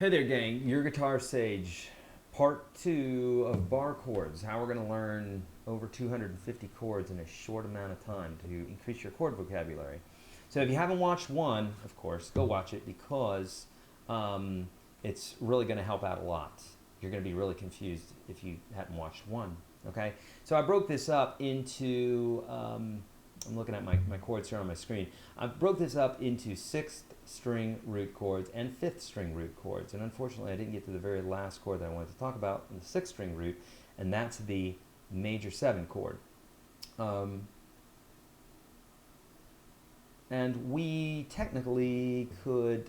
Hey there gang, Your Guitar Sage, part 2 of bar chords, how we're going to learn over 250 chords in a short amount of time to increase your chord vocabulary. So if you haven't watched one, of course, go watch it because it's really going to help out a lot. You're going to be really confused if you hadn't watched one, okay? So I broke this up into, I'm looking at my chords here on my screen. I broke this up into 6th string root chords and 5th string root chords, and unfortunately I didn't get to the very last chord that I wanted to talk about in the 6th string root, and that's the major 7 chord. And we technically could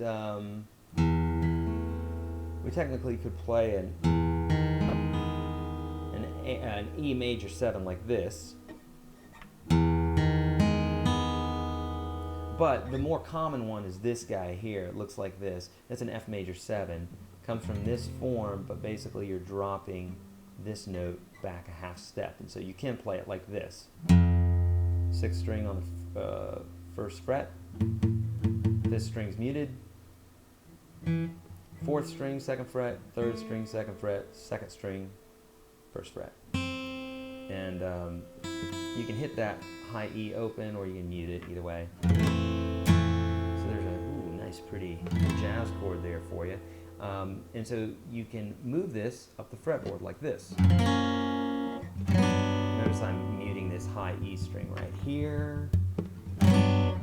play an E major 7 like this. But the more common one is this guy here. It looks like this. That's an F major 7. Comes from this form, but basically you're dropping this note back a half step. And so you can play it like this. 6th string on the 1st fret. 5th string's muted. 4th string, 2nd fret. 3rd string, 2nd fret. 2nd string, 1st fret. And you can hit that high E open or you can mute it, either way. So there's a nice pretty jazz chord there for you. And so you can move this up the fretboard like this. Notice I'm muting this high E string right here. Now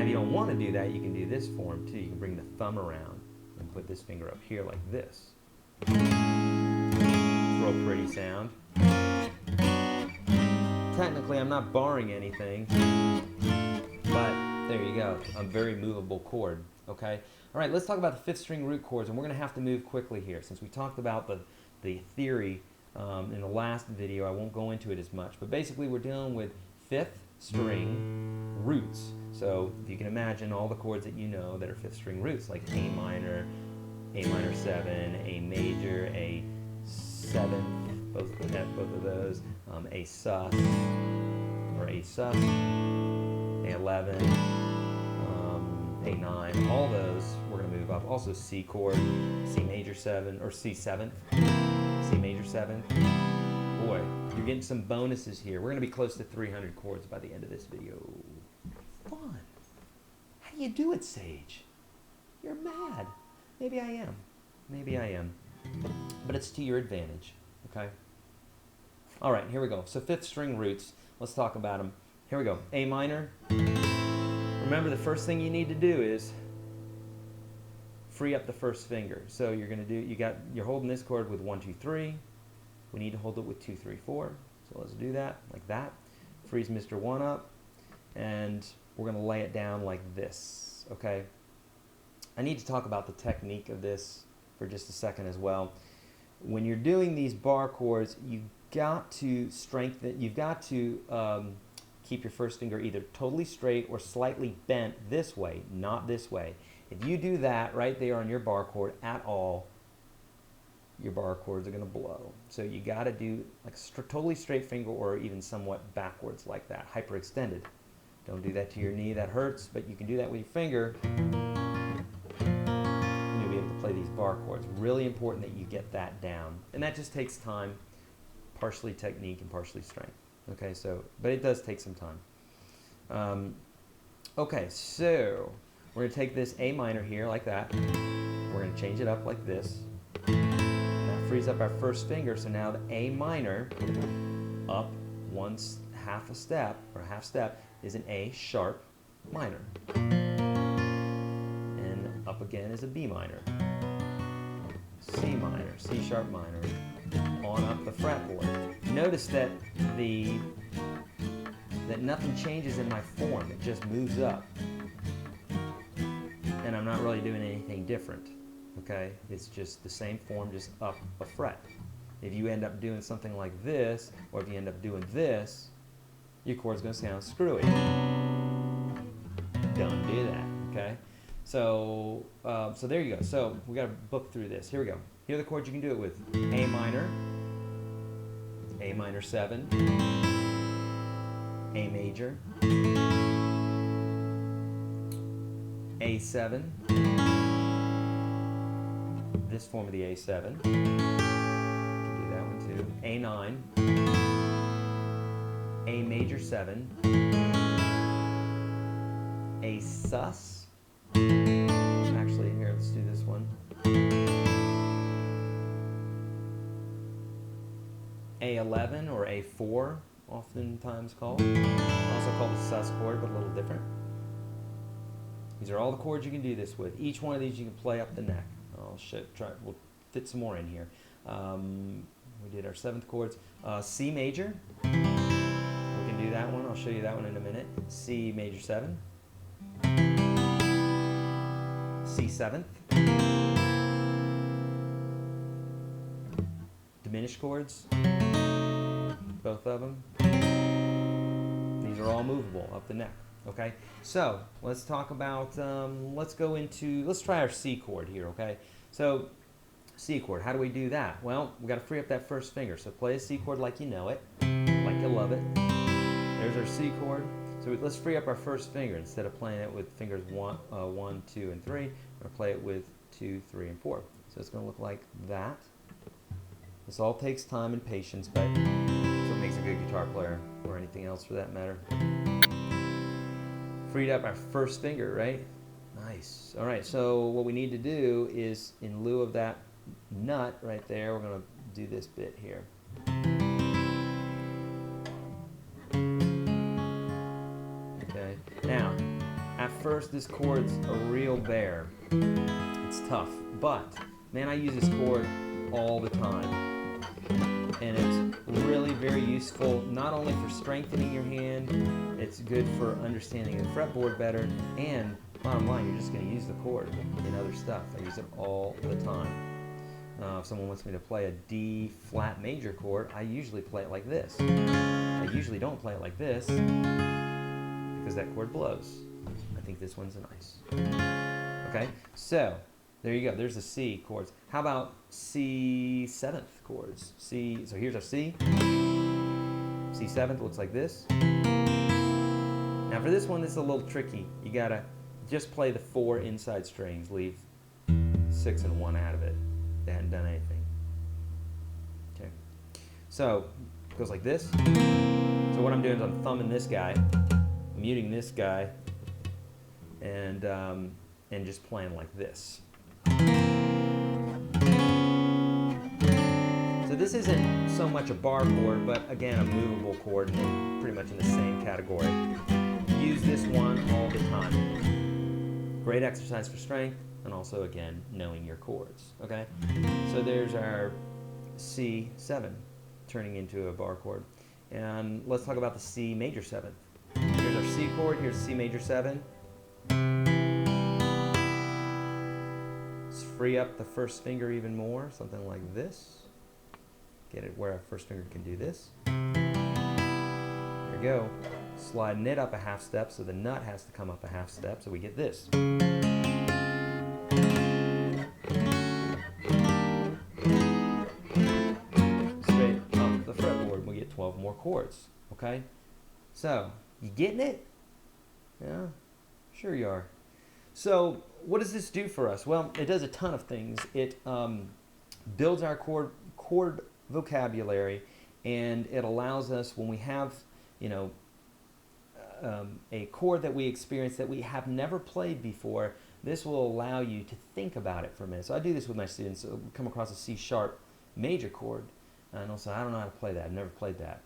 if you don't want to do that, you can do this form too. You can bring the thumb around and put this finger up here like this. Real pretty sound. Technically, I'm not barring anything, but there you go. A very movable chord, okay? All right, let's talk about the 5th string root chords, and we're going to have to move quickly here. Since we talked about the theory in the last video, I won't go into it as much, but basically we're dealing with 5th string roots. So if you can imagine all the chords that you know that are 5th string roots, like A minor 7, A major, A 7th, both of those, A sus, or A sus, A11, A9, all those we're going to move up. Also C chord, C major 7, or C 7th, C major 7th. Boy, you're getting some bonuses here. We're going to be close to 300 chords by the end of this video. Fun. How do you do it, Sage? You're mad. Maybe I am. Maybe I am. But it's to your advantage, okay? All right, here we go. So 5th string roots, let's talk about them. Here we go. A minor. Remember, the first thing you need to do is free up the first finger. So you're going to do, you're holding this chord with 1, 2, 3. We need to hold it with 2, 3, 4. So let's do that, like that. Freeze Mr. 1 up, and we're going to lay it down like this, okay? I need to talk about the technique of this for just a second as well. When you're doing these bar chords, you've got to keep your first finger either totally straight or slightly bent this way, not this way. If you do that right there on your bar chord at all, your bar chords are going to blow. So you got to do like a totally straight finger or even somewhat backwards like that, hyperextended. Don't do that to your knee, that hurts, but you can do that with your finger. Play these bar chords. Really important that you get that down, and that just takes time, partially technique and partially strength. Okay, so but it does take some time. Okay, so we're going to take this A minor here like that. We're going to change it up like this. That frees up our first finger, so now the A minor up half step is an A sharp minor. Up again is a B minor, C minor, C sharp minor, on up the fretboard. Notice that nothing changes in my form, it just moves up. And I'm not really doing anything different, okay? It's just the same form, just up a fret. If you end up doing something like this, or if you end up doing this, your chord's going to sound screwy. Don't do that, okay? So there you go. So we got to book through this. Here we go. Here are the chords you can do it with. A minor 7, A major, A7, this form of the A7. You can do that one too. A9, A major 7, A sus. Actually, here, let's do this one. A11 or A4, oftentimes called. Also called a sus chord, but a little different. These are all the chords you can do this with. Each one of these you can play up the neck. We'll fit some more in here. We did our 7th chords. C major. We can do that one. I'll show you that one in a minute. C major 7. C 7th. Diminished chords. Both of them. These are all movable up the neck. Okay, so let's talk about, let's try our C chord here, okay? So, C chord, how do we do that? Well, we got to free up that first finger. So play a C chord like you know it, like you love it. There's our C chord. So let's free up our first finger. Instead of playing it with fingers 1, 2, and 3, we're going to play it with 2, 3, and 4. So it's going to look like that. This all takes time and patience, but that's what makes a good guitar player, or anything else for that matter. Freed up our first finger, right? Nice. All right, so what we need to do is, in lieu of that nut right there, we're going to do this bit here. Okay. Now, at first, this chord's a real bear. It's tough, but man, I use this chord all the time. And it's really very useful, not only for strengthening your hand, it's good for understanding the fretboard better, and bottom line, you're just going to use the chord in other stuff. I use it all the time. If someone wants me to play a D flat major chord, I usually play it like this. I usually don't play it like this, because that chord blows. I think this one's nice. Okay, so there you go. There's the C chords. How about C 7th chords? So here's our C. C 7th looks like this. Now for this one, this is a little tricky. You gotta just play the 4 inside strings. Leave 6 and 1 out of it. They hadn't done anything. Okay. So it goes like this. So what I'm doing is I'm thumbing this guy, muting this guy, and just playing like this. So this isn't so much a bar chord, but again, a movable chord, and pretty much in the same category. Use this one all the time. Great exercise for strength, and also, again, knowing your chords, okay? So there's our C7 turning into a bar chord. And let's talk about the C major 7th. Here's our C chord, here's C major 7. Let's free up the first finger even more, something like this. Get it where our first finger can do this. There we go. Sliding it up a half step, so the nut has to come up a half step, so we get this. Straight up the fretboard, we get 12 more chords. Okay? So, you getting it? Yeah? Sure you are. So, what does this do for us? Well, it does a ton of things. It builds our chord vocabulary, and it allows us, when we have, you know, a chord that we experience that we have never played before, this will allow you to think about it for a minute. So I do this with my students. So we come across a C sharp major chord, and I'll say, I don't know how to play that. I've never played that.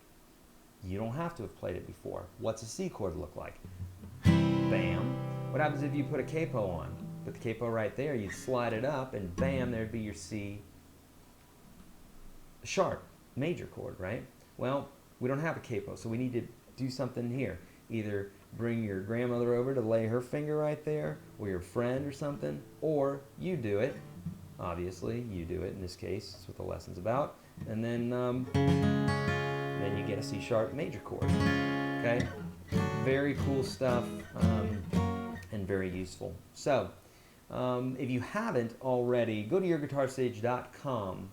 You don't have to have played it before. What's a C chord look like? Bam. What happens if you put a capo on? Put the capo right there, you'd slide it up, and bam, there'd be your C sharp major chord, right? Well, we don't have a capo, so we need to do something here. Either bring your grandmother over to lay her finger right there, or your friend or something, or you do it. Obviously, you do it in this case. That's what the lesson's about. And then you get a C sharp major chord. Okay? Very cool stuff, and very useful. So, if you haven't already, go to YourGuitarSage.com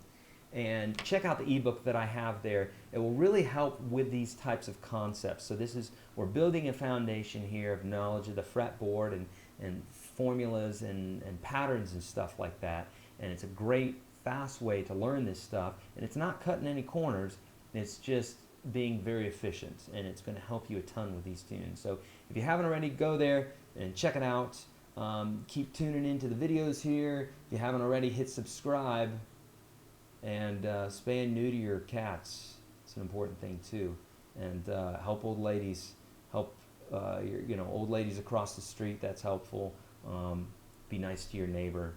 and check out the ebook that I have there. It will really help with these types of concepts. So we're building a foundation here of knowledge of the fretboard and formulas and patterns and stuff like that. and it's a great, fast way to learn this stuff. And it's not cutting any corners. It's just being very efficient, and it's going to help you a ton with these tunes. So if you haven't already, go there and check it out. Keep tuning into the videos here. If you haven't already, hit subscribe, and spay and neuter your cats. It's an important thing too. And help old ladies, help your old ladies across the street. That's helpful. Be nice to your neighbor.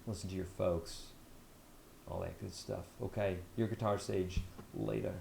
Listen to your folks. All that good stuff. Okay, your Guitar Sage later.